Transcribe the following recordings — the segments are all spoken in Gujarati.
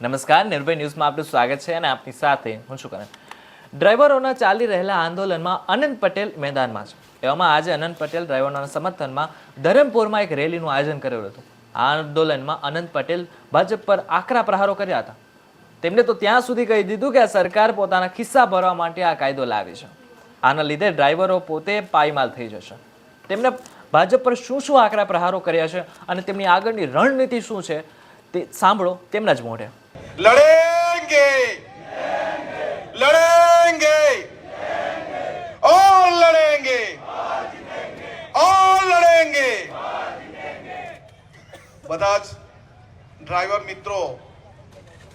નમસ્કાર, નિર્ભય ન્યૂઝમાં આપનું સ્વાગત છે અને આપની સાથે હું છું કરણ. ડ્રાઈવરોના ચાલી રહેલા આંદોલનમાં અનંત પટેલ મેદાનમાં છે. એવામાં આજે અનંત પટેલ ડ્રાઈવરોના સમર્થનમાં ધરમપુરમાં એક રેલીનું આયોજન કરેલું હતું. આ આંદોલનમાં અનંત પટેલ ભાજપ પર આકરા પ્રહારો કર્યા હતા. તેમણે તો ત્યાં સુધી કહી દીધું કે આ સરકાર પોતાના ખિસ્સા ભરવા માટે આ કાયદો લાવી છે. આના લીધે ડ્રાઈવરો પોતે પાયમાલ થઈ જશે. તેમણે ભાજપ પર શું શું આકરા પ્રહારો કર્યા છે અને તેમની આગળની રણનીતિ શું છે તે સાંભળો તેમના જ મોઢે. लड़ेंगे लड़ेंगे और लड़ेंगे और लड़ेंगे. બધા જ ડ્રાઈવર મિત્રો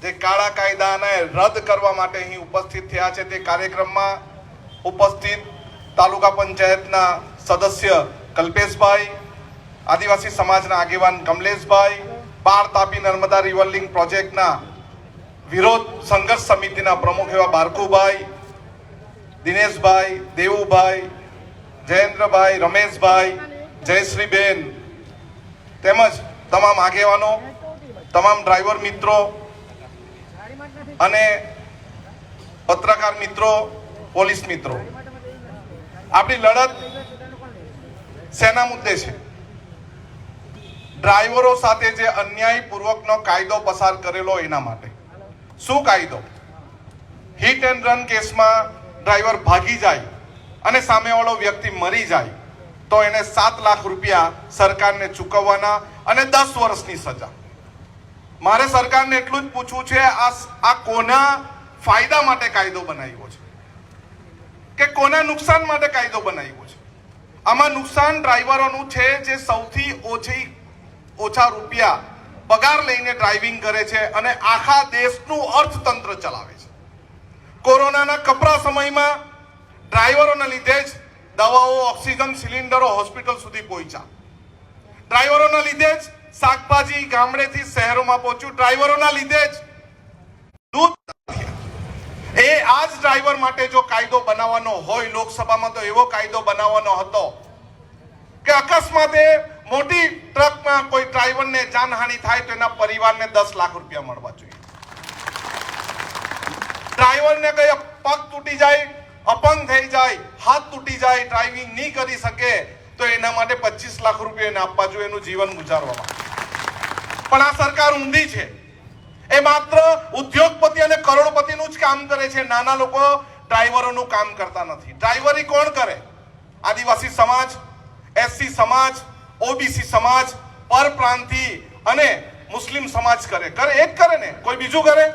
જે કાળા કાયદાને રદ કરવા માટે અહીં ઉપસ્થિત થયા છે તે કાર્યક્રમમાં ઉપસ્થિત તાલુકા પંચાયતના સદસ્ય કલ્પેશભાઈ, આદિવાસી સમાજના આગેવાન કમલેશભાઈ, બાર તાપી નર્મદા રિવર લિંક પ્રોજેક્ટના વિરોધ સંઘર્ષ સમિતિના પ્રમુખ એવા બારકુભાઈ, દિનેશભાઈ, દેવુભાઈ, જયેન્દ્રભાઈ, રમેશભાઈ, જયશ્રીબેન તેમજ તમામ આગેવાનો, તમામ ડ્રાઈવર મિત્રો અને પત્રકાર મિત્રો, પોલીસ મિત્રો, આપણી લડત શેના મુદ્દે છે? ડ્રાઈવરો સાથે જે અન્યાયપૂર્વકનો કાયદો પસાર કરેલો એના માટે. શું કાયદો? હિટ એન્ડ રન કેસમાં ડ્રાઈવર ભાગી જાય અને સામેવાળો વ્યક્તિ મરી જાય તો એને 7 લાખ રૂપિયા સરકારને ચૂકવવાના અને 10 વર્ષની સજા. મારે સરકારને એટલું જ પૂછવું છે, આ કોના ફાયદા માટે કાયદો બનાવ્યો છે કે કોના નુકસાન માટે કાયદો બનાવ્યો છે? આમાં નુકસાન ડ્રાઈવરોનું છે જે સૌથી ઓછા રૂપિયા પગાર લઈને ડ્રાઇવિંગ કરે છે અને આખા દેશનું અર્થતંત્ર ચલાવે છે. કોરોનાના કપરા સમયમાં ડ્રાઈવરોના લીધે જ દવાઓ, ઓક્સિજન સિલિન્ડરો હોસ્પિટલ સુધી પહોંચ્યા. ડ્રાઈવરોના લીધે જ શાકભાજી ગામડેથી શહેરોમાં પહોંચ્યું. ડ્રાઈવરોના લીધે જ દૂધ. એ આ જ ડ્રાઈવર માટે જો કાયદો બનાવવાનો હોય લોકસભામાં તો એવો કાયદો બનાવવાનો હતો કે અકસ્માતે મોટી ટ્રકમાં કોઈ ડ્રાઈવરને જાનહાનિ થાય તો એના પરિવારને 10 લાખ રૂપિયા મળવા જોઈએ. ડ્રાઈવરને કઈ પગ તૂટી જાય, અપંગ થઈ જાય, હાથ તૂટી જાય, ડ્રાઇવિંગ નહીં કરી શકે તો એના માટે 25 લાખ રૂપિયા એને આપવા જોઈએ એનું જીવન ગુજારવા માટે. પણ આ સરકાર ઊંધી છે. એ માત્ર ઉદ્યોગપતિ અને કરોડપતિનું જ કામ કરે છે. નાના લોકો ડ્રાઈવરોનું કામ કરતા નથી. ડ્રાઈવરી કોણ કરે? આદિવાસી સમાજ, એસસી સમાજ, ઓબીસી સમાજ, પરપ્રાંતિ અને મુસ્લિમ સમાજ કરે. એક કરે ને, કોઈ બીજું કરે?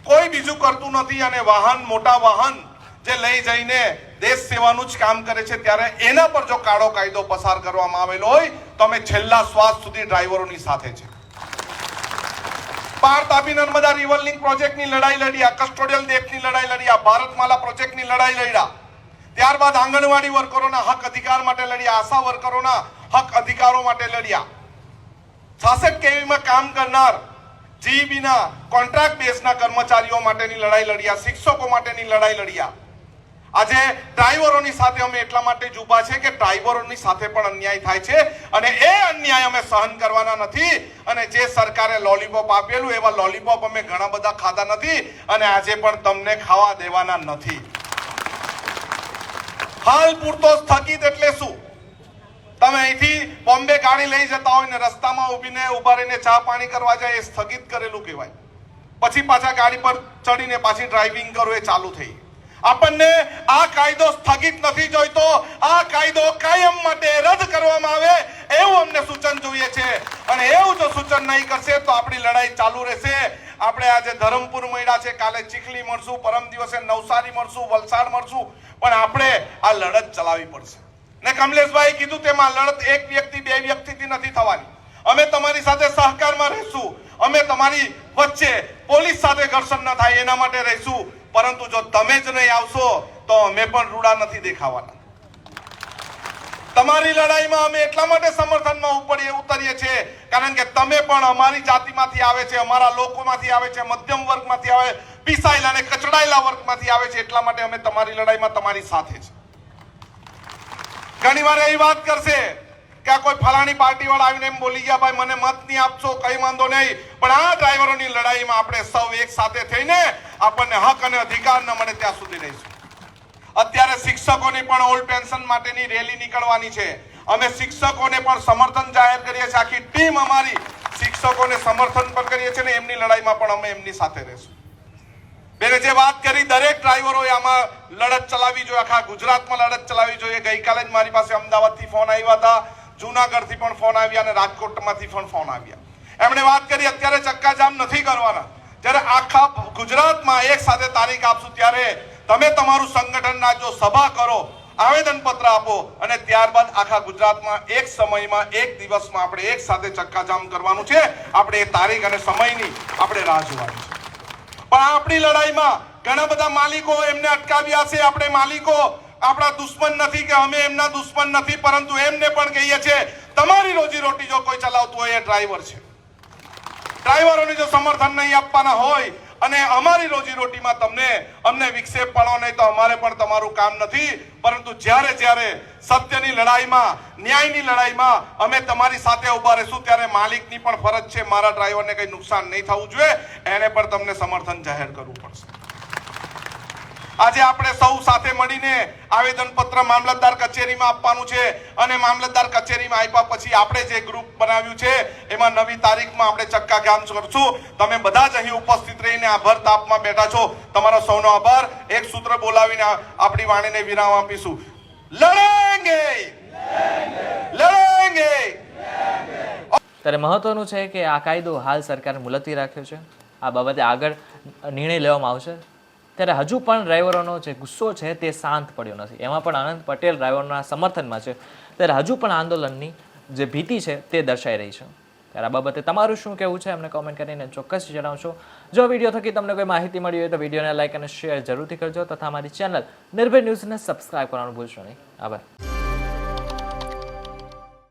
કોઈ બીજું કરતું નથી. અને વાહન, મોટા વાહન જે લઈ જઈને દેશ સેવાનું જ કામ કરે છે ત્યારે એના પર જો કાળો કાયદો પસાર કરવામાં આવેલો હોય તો અમે છેલ્લા શ્વાસ સુધી ડ્રાઈવરોની સાથે છે. પાર તાપી નર્મદા રિવર લિંક પ્રોજેક્ટની લડાઈ લડ્યા, કસ્ટોડિયલ ડેકની લડાઈ લડ્યા, ભારતમાલા પ્રોજેક્ટની લડાઈ લડ્યા, ત્યારબાદ આંગણવાડી વર્કરોના હક અધિકાર માટે લડ્યા, આશા વર્કરોના હક અધિકારો માટે લડ્યા, 66 કેવીમાં કામ કરનાર જીઈબીના કોન્ટ્રાક્ટ બેઝના કર્મચારીઓ માટેની લડાઈ લડ્યા, શિક્ષકો માટેની લડાઈ લડ્યા. આજે ડ્રાઈવરોની સાથે અમે એટલા માટે જ ઊભા છે કે ડ્રાઈવરોની સાથે પણ અન્યાય થાય છે અને એ અન્યાય અમે સહન કરવાના નથી. અને જે સરકારે લોલીપોપ આપેલું એવા લોલીપોપ અમે ઘણા બધા ખાધા નથી અને આજે પણ તમને ખાવા દેવાના નથી. હાલ પૂરતો સ્થગિત એટલે શું? તમે અહીંથી બોમ્બે ગાડી લઈ જતા હોય ને રસ્તામાં ઉભા રહીને ચા પાણી કરવા જાય એ સ્થગિત કરેલું કહેવાય. પછી પાછા ગાડી પર ચડીને પાછી ડ્રાઇવિંગ કરો એ ચાલુ થઈ. આપણને આ કાયદો સ્થગિત નથી જોઈતો. આ કાયદો કાયમ માટે રદ કરવામાં આવે એવું અમને સૂચન જોઈએ છે. અને એવું જો સૂચન નહીં કરશે તો આપણી લડાઈ ચાલુ રહેશે. આપણે આજે ધરમપુર મળ્યા છે, કાલે ચીખલી મળશું, પરમ દિવસે નવસારી મળશું, વલસાડ મળશું, પણ આપણે આ લડત ચલાવવી પડશે. ને કમલેશભાઈ કીધું તેમાં લડત એક વ્યક્તિ, બે વ્યક્તિથી નથી થવાની. અમે તમારી સાથે સહકારમાં રહીશું. અમે તમારી વચ્ચે પોલીસ સાથે ઘર્ષણ ન થાય એના માટે રહીશું. પરંતુ જો તમે જ નહીં આવશો તો અમે પણ રૂડા નથી દેખાવાના. તમારી લડાઈમાં અમે એટલા માટે સમર્થનમાં ઉતરીએ છીએ કારણ કે તમે પણ અમારી જાતિમાંથી આવે છે, અમારા લોકોમાંથી આવે છે, મધ્યમ વર્ગમાંથી આવે, પીસાયેલા અને કચડાયેલા વર્ગમાંથી આવે છે. એટલા માટે અમે તમારી લડાઈમાં તમારી સાથે છે. ઘણી વાર એ વાત કરશે કે આ કોઈ ફલાણી પાર્ટી વાળા આવીને એમ બોલી ગયા ભાઈ મને મત નહીં આપશો કઈ વાંધો નહીં, પણ આ ડ્રાઈવરોની લડાઈમાં આપણે સૌ એક સાથે થઈને આપણને હક અને અધિકાર ન મળે ત્યાં સુધી રહીશું. અત્યારે શિક્ષકોની પણ ઓલ્ડ પેન્શન માટેની રેલી નીકળવાની છે. અમે શિક્ષકોને પણ સમર્થન જાહેર કરીએ છીએ. આખી ટીમ અમારી શિક્ષકોને સમર્થન પણ કરીએ છીએ ને એમની લડાઈમાં પણ અમે એમની સાથે રહીશું. બેને જે વાત કરી દરેક ડ્રાઈવરોએ આમાં લડત ચલાવવી જોઈએ, આખા ગુજરાતમાં લડત ચલાવવી જોઈએ. ગઈકાલે જ મારી પાસે અમદાવાદથી ફોન આવ્યા હતા, જુનાગઢથી પણ ફોન આવ્યા અને રાજકોટમાંથી પણ ફોન આવ્યા. એમણે વાત કરી અત્યારે ચક્કાજામ નથી કરવાના, જ્યારે આખા ગુજરાતમાં એક સાથે તારીખ આપશું ત્યારે તમે તમારું સંગઠનના જો સભા કરો, આવેદન પત્ર આપો અને ત્યારબાદ આખા ગુજરાતમાં એક સમયમાં એક દિવસમાં આપણે એક સાથે ચક્કાજામ કરવાનું છે. આપણે એ તારીખ અને સમયની આપણે રાહ જોવાની છે. પણ આપણી લડાઈમાં ઘણા બધા માલિકો એમને અટકાવ્યા છે. આપણે માલિકો આપણા દુશ્મન નથી કે અમે એમના દુશ્મન નથી, પરંતુ એમને પણ કહીએ છીએ તમારી રોજી રોટી જો કોઈ ચલાવતું હોય એ ડ્રાઈવર છે. ડ્રાઈવરોને જો સમર્થન નહીં આપવાના હોય અને અમારી રોજી રોટીમાં અમને વિક્ષેપ પાડો નહીં તો અમારે પણ તમારું કામ નથી. પરંતુ જ્યારે જ્યારે સત્યની લડાઈમાં, ન્યાયની લડાઈમાં અમે તમારી સાથે ઉભા રહીશું ત્યારે માલિકની પણ ફરજ છે મારા ડ્રાઈવરને કંઈ નુકસાન નહીં થવું જોઈએ, એને પણ તમને સમર્થન જાહેર કરવું પડશે. આજે આપણે સૌ સાથે મળીને આવેદન પત્ર મામલતદાર કચેરીમાં આપવાનું છે અને મામલતદાર કચેરીમાં આપ્યા પછી આપણે જે ગ્રુપ બનાવ્યું છે એમાં નવી તારીખમાં આપણે ચક્કાજામ કરશું. તમે બધા જ અહીં ઉપસ્થિત રહીને આભર તાપમાં બેઠા છો, તમારો સૌનો આભાર. એક સૂત્ર બોલાવીને આપણી વાણીને વિરામ આપીશું. લડેંગે લડેંગે. ત્યારે મહત્વનું છે કે આ કાયદો હાલ સરકારે મુલતવી રાખ્યો છે. આ બાબતે આગળ નિર્ણય લેવામાં આવશે. ત્યારે હજુ પણ ડ્રાઈવરોનો જે ગુસ્સો છે તે શાંત પડ્યો નથી. એમાં પણ અનંત પટેલ ડ્રાઈવરોના સમર્થનમાં છે. ત્યારે હજુ પણ આંદોલનની જે ભીતિ છે તે દર્શાઈ રહી છે. ત્યારે આ બાબતે તમારું શું કહેવું છે અમને કોમેન્ટ કરીને ચોક્કસ જણાવશો. જો વિડીયો થકી તમને કોઈ માહિતી મળી હોય તો વિડીયોને લાઇક અને શેર જરૂરથી કરજો તથા અમારી ચેનલ નિર્ભય ન્યૂઝને સબસ્ક્રાઇબ કરવાનું ભૂલશો નહીં. આભાર.